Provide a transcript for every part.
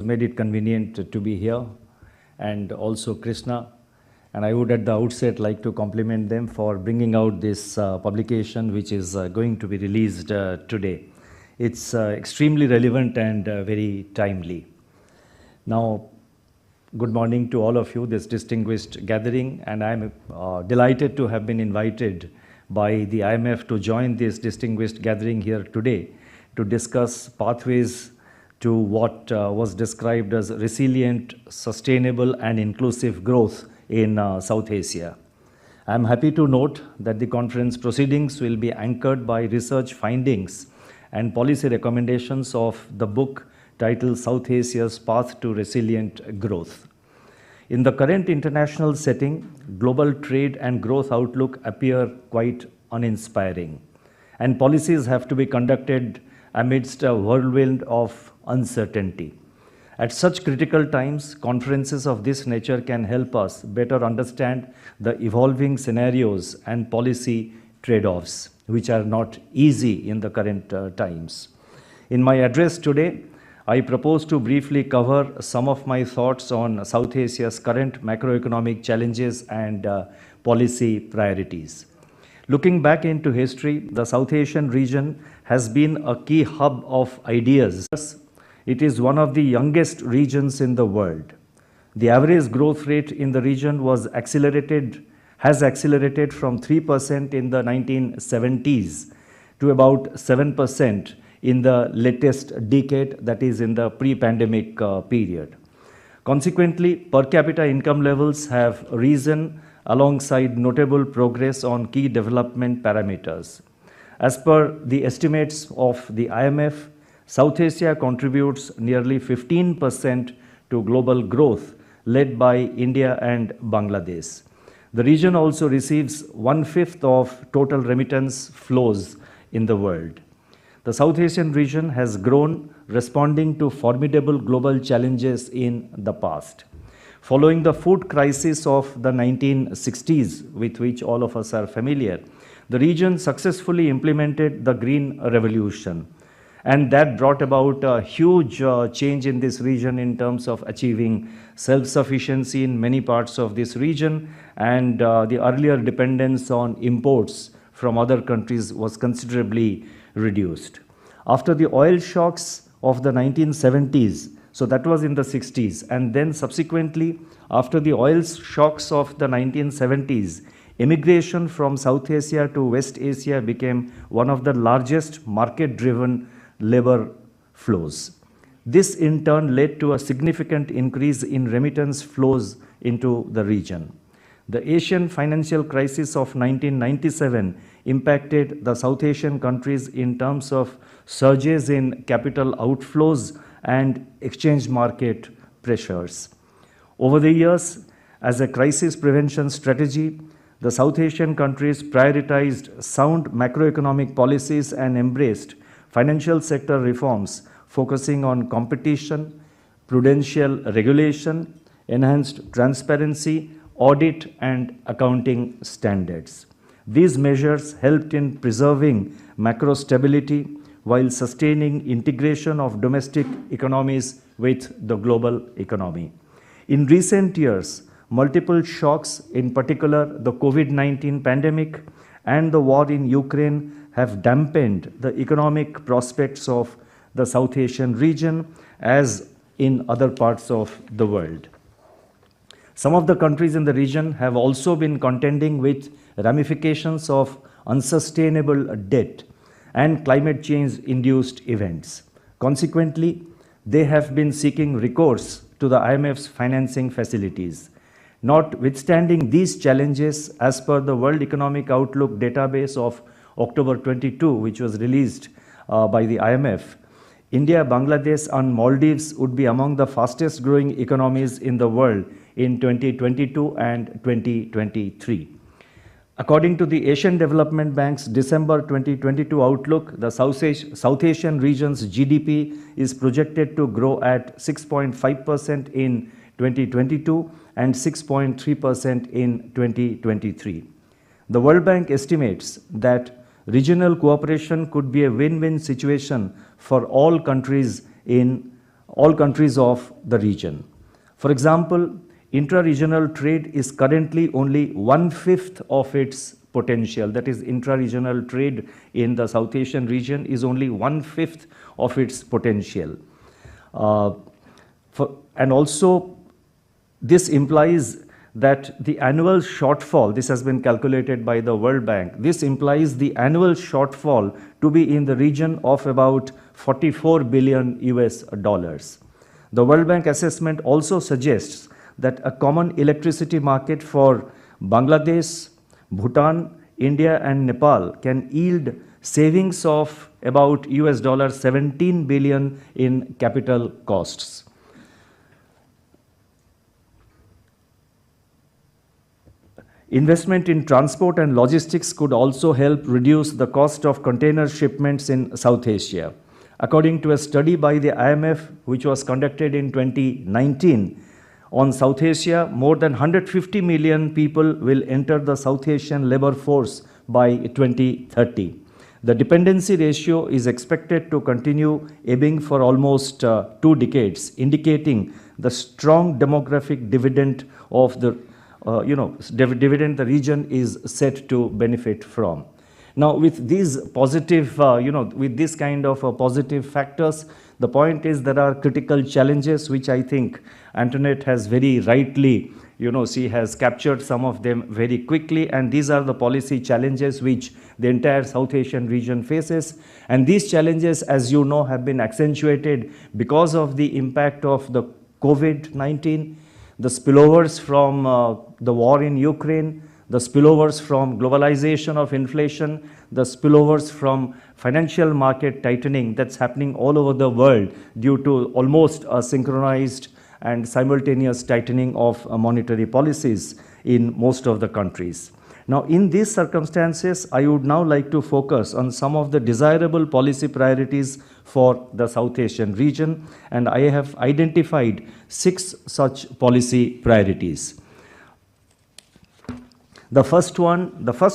made it convenient to be here, and also Krishna. And I would at the outset like to compliment them for bringing out this publication, which is going to be released today. It's extremely relevant and very timely. Now, good morning to all of you, this distinguished gathering, and I'm delighted to have been invited by the IMF to join this distinguished gathering here today to discuss pathways to what was described as resilient, sustainable and inclusive growth in South Asia. I'm happy to note that the conference proceedings will be anchored by research findings and policy recommendations of the book titled South Asia's Path to Resilient Growth. In the current international setting, global trade and growth outlook appear quite uninspiring, and policies have to be conducted amidst a whirlwind of uncertainty. At such critical times, conferences of this nature can help us better understand the evolving scenarios and policy trade-offs, which are not easy in the current times. In my address today, I propose to briefly cover some of my thoughts on South Asia's current macroeconomic challenges and policy priorities. Looking back into history, the South Asian region has been a key hub of ideas. It is one of the youngest regions in the world. The average growth rate in the region has accelerated from 3% in the 1970s to about 7% in the latest decade, that is in the pre-pandemic period. Consequently, per capita income levels have risen alongside notable progress on key development parameters. As per the estimates of the IMF, South Asia contributes nearly 15% to global growth, led by India and Bangladesh. The region also receives 1/5 of total remittance flows in the world. The South Asian region has grown, responding to formidable global challenges in the past. Following the food crisis of the 1960s, with which all of us are familiar, the region successfully implemented the Green Revolution. And that brought about a huge change in this region in terms of achieving self-sufficiency in many parts of this region, and the earlier dependence on imports from other countries was considerably reduced. After the oil shocks of the 1970s, so that was in the 60s, and then subsequently after the oil shocks of the 1970s, immigration from South Asia to West Asia became one of the largest market-driven labor flows. This in turn led to a significant increase in remittance flows into the region. The Asian financial crisis of 1997 impacted the South Asian countries in terms of surges in capital outflows and exchange market pressures. Over the years, as a crisis prevention strategy, the South Asian countries prioritized sound macroeconomic policies and embraced financial sector reforms focusing on competition, prudential regulation, enhanced transparency, audit and accounting standards. These measures helped in preserving macro stability while sustaining integration of domestic economies with the global economy. In recent years, multiple shocks, in particular the COVID-19 pandemic and the war in Ukraine, have dampened the economic prospects of the South Asian region as in other parts of the world. Some of the countries in the region have also been contending with ramifications of unsustainable debt and climate change-induced events. Consequently, they have been seeking recourse to the IMF's financing facilities. Notwithstanding these challenges, as per the World Economic Outlook database of October 22, which was released by the IMF, India, Bangladesh and Maldives would be among the fastest growing economies in the world in 2022 and 2023. According to the Asian Development Bank's December 2022 outlook, the South Asian region's GDP is projected to grow at 6.5% in 2022 and 6.3% in 2023. The World Bank estimates that regional cooperation could be a win-win situation for all countries in all countries of the region. For example, intra-regional trade is currently only 1/5 of its potential. That is, intra-regional trade in the South Asian region is only 1/5 of its potential. And also, this implies that the annual shortfall, this has been calculated by the World Bank, this implies the annual shortfall to be in the region of about 44 billion US dollars. The World Bank assessment also suggests that a common electricity market for Bangladesh, Bhutan, India and Nepal can yield savings of about US dollar 17 billion in capital costs. Investment in transport and logistics could also help reduce the cost of container shipments in South Asia. According to a study by the IMF, which was conducted in 2019, on South Asia, more than 150 million people will enter the South Asian labor force by 2030. The dependency ratio is expected to continue ebbing for almost 2 decades, indicating the strong demographic dividend of the dividend the region is set to benefit from. Now, with these positive, with this kind of positive factors, the point is there are critical challenges which I think Antoinette has very rightly, she has captured some of them very quickly, and these are the policy challenges which the entire South Asian region faces. And these challenges, as you know, have been accentuated because of the impact of the COVID-19, the spillovers from the war in Ukraine, the spillovers from globalization of inflation, the spillovers from financial market tightening that's happening all over the world due to almost a synchronized and simultaneous tightening of monetary policies in most of the countries. Now, in these circumstances, I would now like to focus on some of the desirable policy priorities for the South Asian region, and I have identified 6 such policy priorities. The first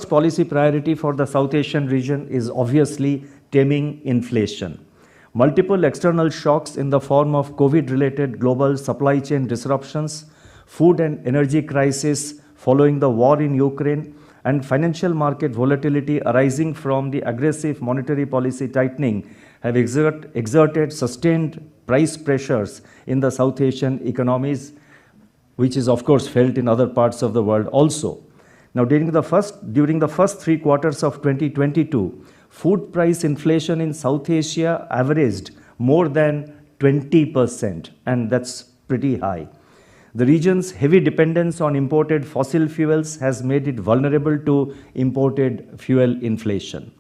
policy priority for the South Asian region is obviously taming inflation. Multiple external shocks in the form of COVID-related global supply chain disruptions, food and energy crisis following the war in Ukraine, and financial market volatility arising from the aggressive monetary policy tightening have exerted sustained price pressures in the South Asian economies, which is of course felt in other parts of the world also. Now, during the first 3 quarters of 2022, food price inflation in South Asia averaged more than 20%, and that's pretty high. The region's heavy dependence on imported fossil fuels has made it vulnerable to imported fuel inflation.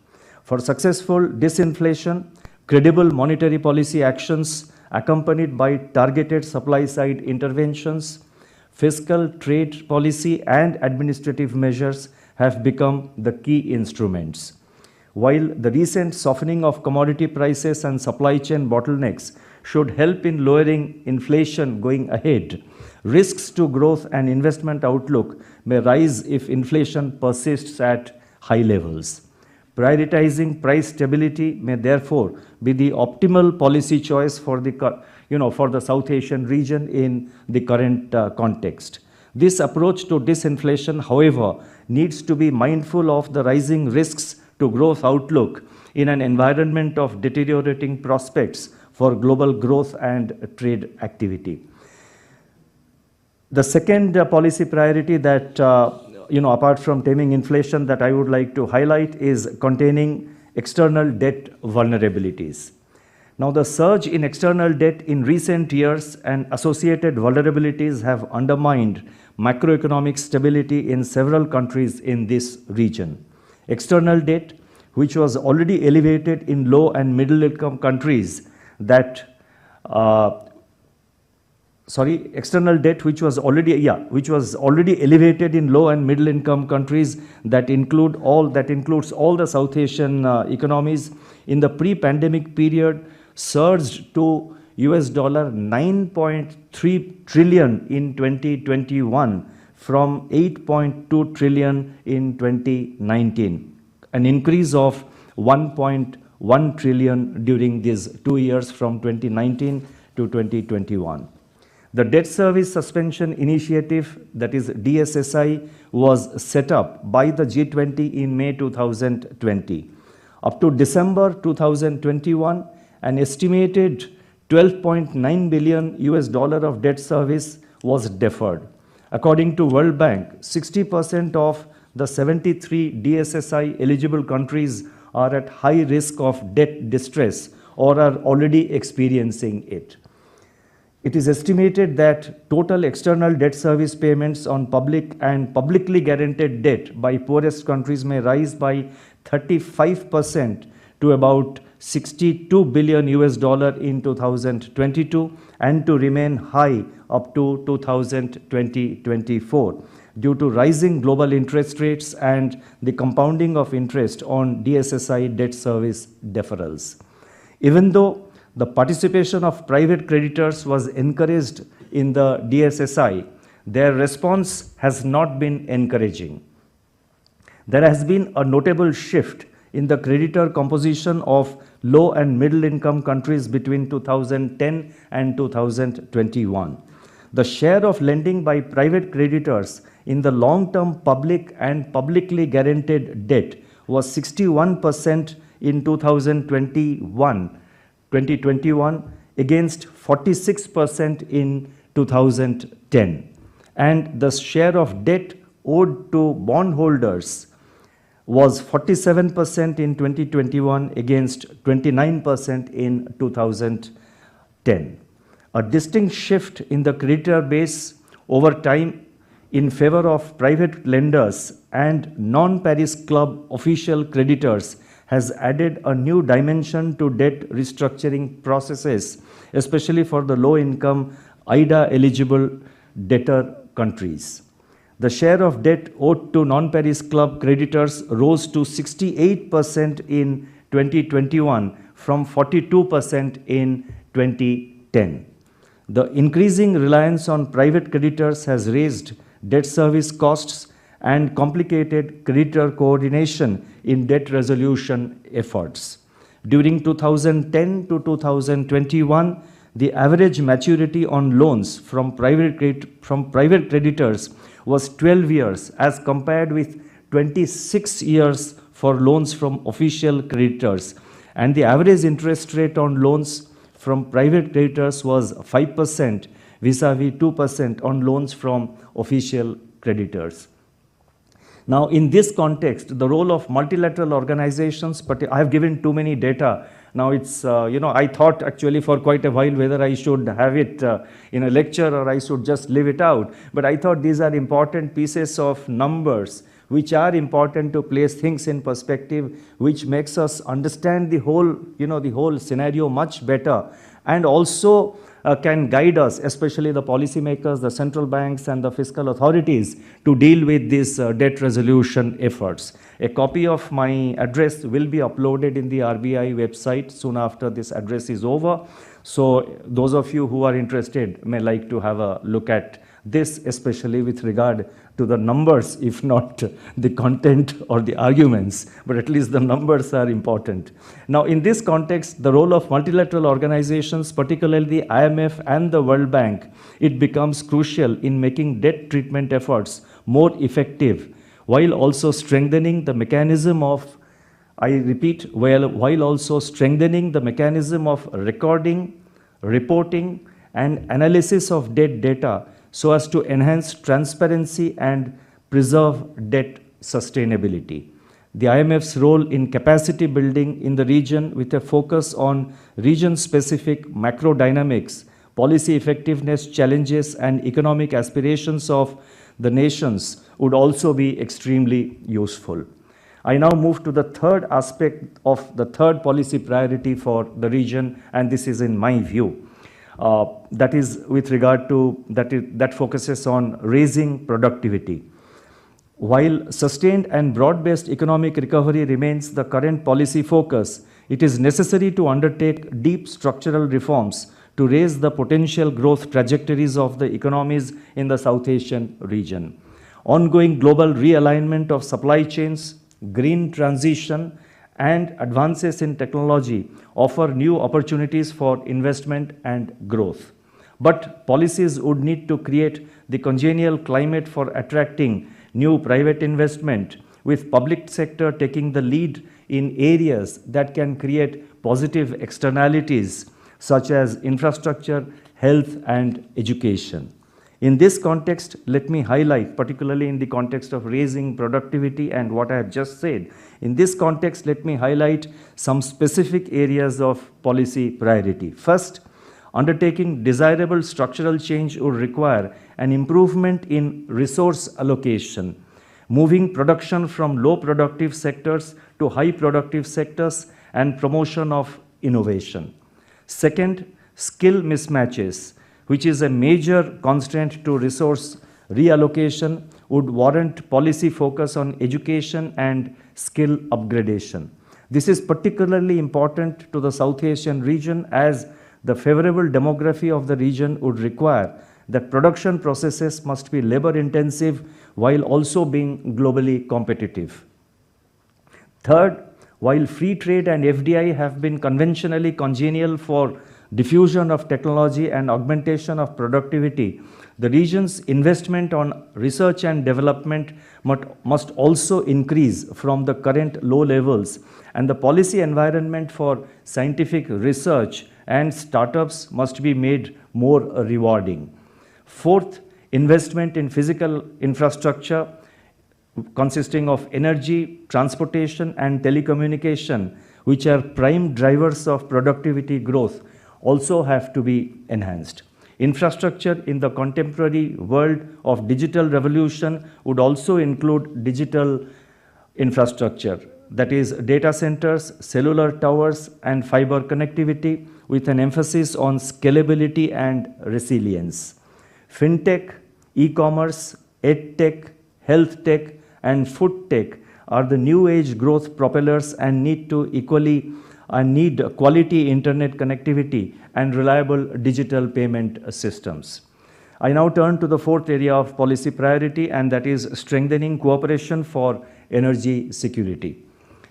For successful disinflation, credible monetary policy actions accompanied by targeted supply-side interventions, fiscal, trade policy and administrative measures have become the key instruments. While the recent softening of commodity prices and supply chain bottlenecks should help in lowering inflation going ahead, risks to growth and investment outlook may rise if inflation persists at high levels. Prioritizing price stability may therefore be the optimal policy choice for the South Asian region in the current context. This approach to disinflation, however, needs to be mindful of the rising risks to growth outlook in an environment of deteriorating prospects for global growth and trade activity. The second policy priority that, apart from taming inflation, that I would like to highlight is containing external debt vulnerabilities. Now, the surge in external debt in recent years and associated vulnerabilities have undermined macroeconomic stability in several countries in this region. External debt, which was already elevated in low and middle income countries external debt which was already elevated in low and middle income countries that includes all the South Asian economies in the pre-pandemic period surged to US dollar 9.3 trillion in 2021 from 8.2 trillion in 2019, an increase of 1.1 trillion during these 2 years from 2019 to 2021. The Debt Service Suspension Initiative, that is DSSI, was set up by the G20 in May 2020. Up to December 2021, an estimated $12.9 billion of debt service was deferred. According to World Bank, 60% of the 73 DSSI eligible countries are at high risk of debt distress or are already experiencing it. It is estimated that total external debt service payments on public and publicly guaranteed debt by poorest countries may rise by 35% to about $62 billion in 2022 and to remain high up to 2024 due to rising global interest rates and the compounding of interest on DSSI debt service deferrals. Even though the participation of private creditors was encouraged in the DSSI, their response has not been encouraging. There has been a notable shift in the creditor composition of low and middle income countries between 2010 and 2021. The share of lending by private creditors in the long-term public and publicly guaranteed debt was 61% in 2021 against 46% in 2010. And the share of debt owed to bondholders was 47% in 2021 against 29% in 2010. A distinct shift in the creditor base over time in favor of private lenders and non-Paris Club official creditors has added a new dimension to debt restructuring processes, especially for the low-income IDA-eligible debtor countries. The share of debt owed to non-Paris Club creditors rose to 68% in 2021 from 42% in 2010. The increasing reliance on private creditors has raised debt service costs and complicated creditor coordination in debt resolution efforts. During 2010 to 2021, the average maturity on loans from private creditors was 12 years as compared with 26 years for loans from official creditors, and the average interest rate on loans from private creditors was 5% vis-a-vis 2% on loans from official creditors. Now, in this context, the role of multilateral organizations, but I have given too many data. Now it's, I thought actually for quite a while whether I should have it in a lecture or I should just leave it out. But I thought these are important pieces of numbers which are important to place things in perspective, which makes us understand the whole, the whole scenario much better, and also can guide us, especially the policymakers, the central banks and the fiscal authorities, to deal with these debt resolution efforts. A copy of my address will be uploaded in the RBI website soon after this address is over. So those of you who are interested may like to have a look at this, especially with regard to the numbers, if not the content or the arguments, but at least the numbers are important. Now, in this context, the role of multilateral organizations, particularly the IMF and the World Bank, it becomes crucial in making debt treatment efforts more effective, while also strengthening the mechanism of, I repeat, while also strengthening the mechanism of recording, reporting, and analysis of debt data so as to enhance transparency and preserve debt sustainability. The IMF's role in capacity building in the region with a focus on region-specific macro dynamics, policy effectiveness challenges, and economic aspirations of the nations would also be extremely useful. I now move to the third aspect of the third policy priority for the region, and this is in my view. That is with regard to, that focuses on raising productivity. While sustained and broad-based economic recovery remains the current policy focus, it is necessary to undertake deep structural reforms to raise the potential growth trajectories of the economies in the South Asian region. Ongoing global realignment of supply chains, green transition, and advances in technology offer new opportunities for investment and growth. But policies would need to create the congenial climate for attracting new private investment, with public sector taking the lead in areas that can create positive externalities such as infrastructure, health, and education. In this context, let me highlight, particularly in the context of raising productivity and what I have just said, in this context, let me highlight some specific areas of policy priority. First, undertaking desirable structural change would require an improvement in resource allocation, moving production from low productive sectors to high productive sectors, and promotion of innovation. Second, skill mismatches, which is a major constraint to resource reallocation, would warrant policy focus on education and skill upgradation. This is particularly important to the South Asian region, as the favorable demography of the region would require that production processes must be labor intensive while also being globally competitive. Third, while free trade and FDI have been conventionally congenial for diffusion of technology and augmentation of productivity, the region's investment on research and development must also increase from the current low levels, and the policy environment for scientific research and startups must be made more rewarding. Fourth, investment in physical infrastructure consisting of energy, transportation, and telecommunication, which are prime drivers of productivity growth, also have to be enhanced. Infrastructure in the contemporary world of digital revolution would also include digital infrastructure, that is data centers, cellular towers, and fiber connectivity, with an emphasis on scalability and resilience. Fintech, e-commerce, edtech, health tech, and food tech are the new age growth propellers and need quality internet connectivity and reliable digital payment systems. I now turn to the fourth area of policy priority, and that is strengthening cooperation for energy security.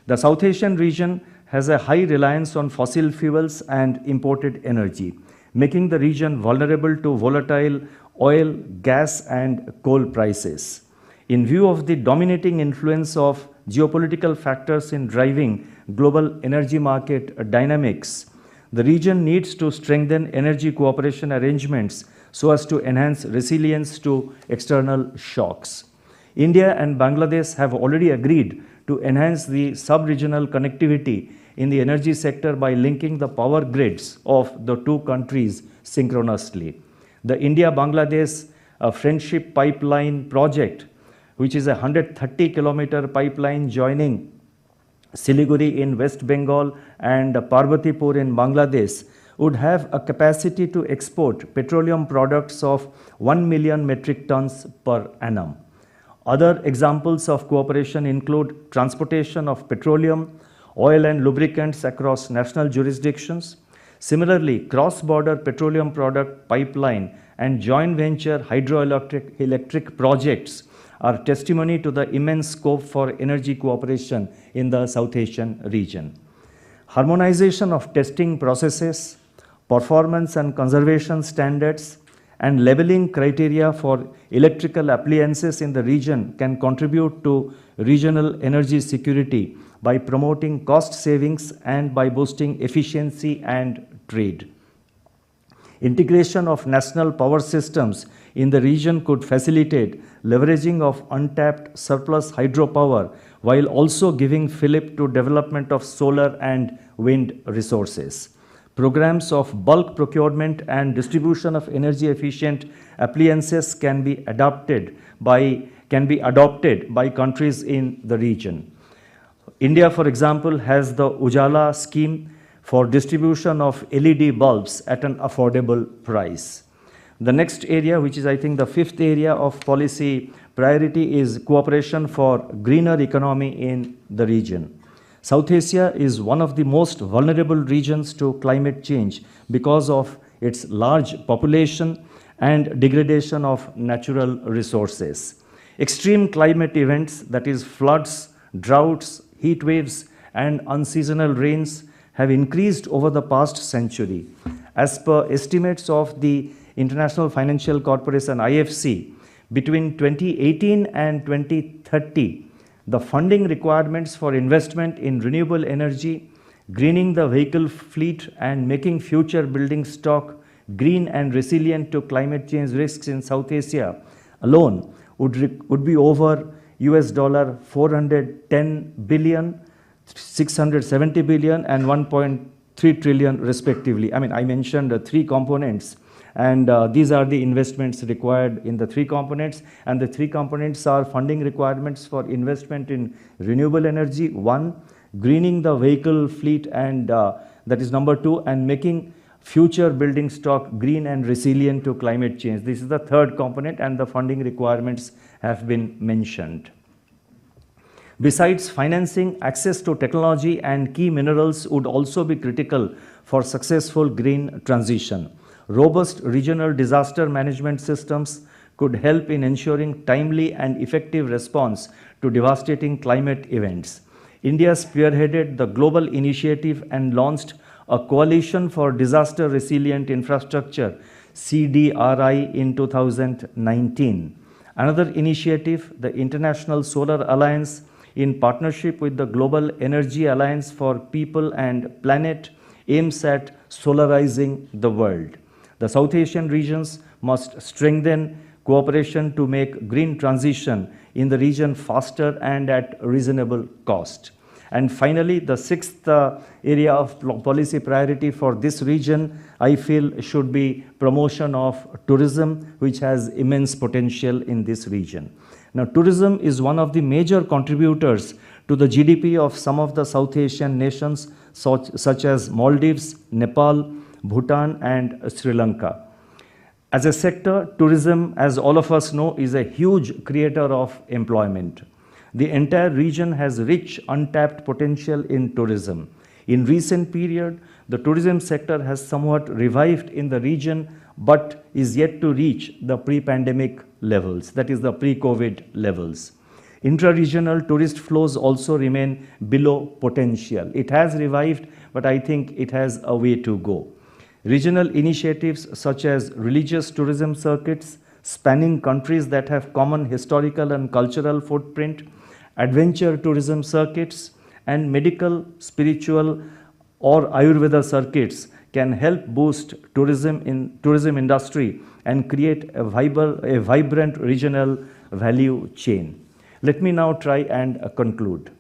The South Asian region has a high reliance on fossil fuels and imported energy, making the region vulnerable to volatile oil, gas, and coal prices. In view of the dominating influence of geopolitical factors in driving global energy market dynamics, the region needs to strengthen energy cooperation arrangements so as to enhance resilience to external shocks. India and Bangladesh have already agreed to enhance the sub-regional connectivity in the energy sector by linking the power grids of the two countries synchronously. The India-Bangladesh Friendship Pipeline project, which is a 130-kilometer pipeline joining Siliguri in West Bengal and Parbatipur in Bangladesh, would have a capacity to export petroleum products of 1 million metric tons per annum. Other examples of cooperation include transportation of petroleum, oil and lubricants across national jurisdictions. Similarly, cross-border petroleum product pipeline and joint venture hydroelectric projects are testimony to the immense scope for energy cooperation in the South Asian region. Harmonization of testing processes, performance and conservation standards, and labeling criteria for electrical appliances in the region can contribute to regional energy security by promoting cost savings and by boosting efficiency and trade. Integration of national power systems in the region could facilitate leveraging of untapped surplus hydropower while also giving fillip to development of solar and wind resources. Programs of bulk procurement and distribution of energy efficient appliances can be adopted by countries in the region. India, for example, has the Ujala scheme for distribution of LED bulbs at an affordable price. The next area, which is I think the fifth area of policy priority, is cooperation for greener economy in the region. South Asia is one of the most vulnerable regions to climate change because of its large population and degradation of natural resources. Extreme climate events, that is floods, droughts, heat waves, and unseasonal rains have increased over the past century. As per estimates of the International Financial Corporation IFC, between 2018 and 2030, the funding requirements for investment in renewable energy, greening the vehicle fleet, and making future building stock green and resilient to climate change risks in South Asia alone would be over US dollar 410 billion, 670 billion, and 1.3 trillion respectively. I mean, I mentioned three components, and these are the investments required in the three components, and the three components are funding requirements for investment in renewable energy, one, greening the vehicle fleet, and that is number two, and making future building stock green and resilient to climate change. This is the third component, and the funding requirements have been mentioned. Besides financing, access to technology and key minerals would also be critical for successful green transition. Robust regional disaster management systems could help in ensuring timely and effective response to devastating climate events. India spearheaded the global initiative and launched a Coalition for Disaster Resilient Infrastructure, CDRI, in 2019. Another initiative, the International Solar Alliance, in partnership with the Global Energy Alliance for People and Planet, aims at solarizing the world. The South Asian regions must strengthen cooperation to make green transition in the region faster and at reasonable cost. And finally, the sixth area of policy priority for this region, I feel, should be promotion of tourism, which has immense potential in this region. Now, tourism is one of the major contributors to the GDP of some of the South Asian nations, such as Maldives, Nepal, Bhutan, and Sri Lanka. As a sector, tourism, as all of us know, is a huge creator of employment. The entire region has rich untapped potential in tourism. In recent period, the tourism sector has somewhat revived in the region, but is yet to reach the pre-pandemic levels, that is the pre-COVID levels. Intra-regional tourist flows also remain below potential. It has revived, but I think it has a way to go. Regional initiatives such as religious tourism circuits spanning countries that have common historical and cultural footprint, adventure tourism circuits, and medical, spiritual, or Ayurveda circuits can help boost tourism industry and create a vibrant regional value chain. Let me now try and conclude.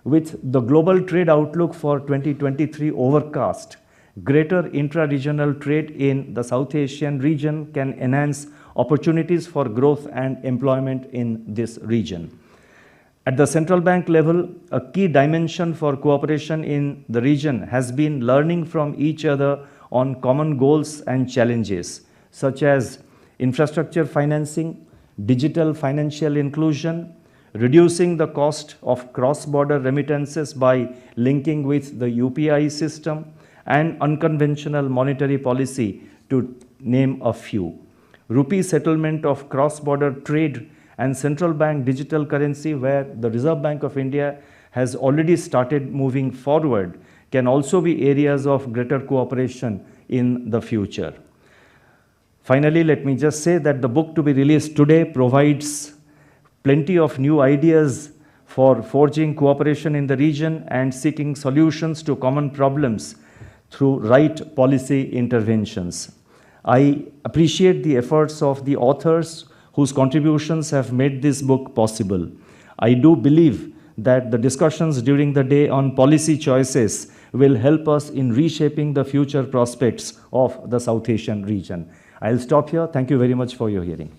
With the global trade outlook for 2023 overcast, greater intra-regional trade in the South Asian region can enhance opportunities for growth and employment in this region. At the central bank level, a key dimension for cooperation in the region has been learning from each other on common goals and challenges, such as infrastructure financing, digital financial inclusion, reducing the cost of cross-border remittances by linking with the UPI system, and unconventional monetary policy, to name a few. Rupee settlement of cross-border trade and central bank digital currency, where the Reserve Bank of India has already started moving forward, can also be areas of greater cooperation in the future. Finally, let me just say that the book to be released today provides plenty of new ideas for forging cooperation in the region and seeking solutions to common problems through right policy interventions. I appreciate the efforts of the authors whose contributions have made this book possible. I do believe that the discussions during the day on policy choices will help us in reshaping the future prospects of the South Asian region. I'll stop here. Thank you very much for your hearing.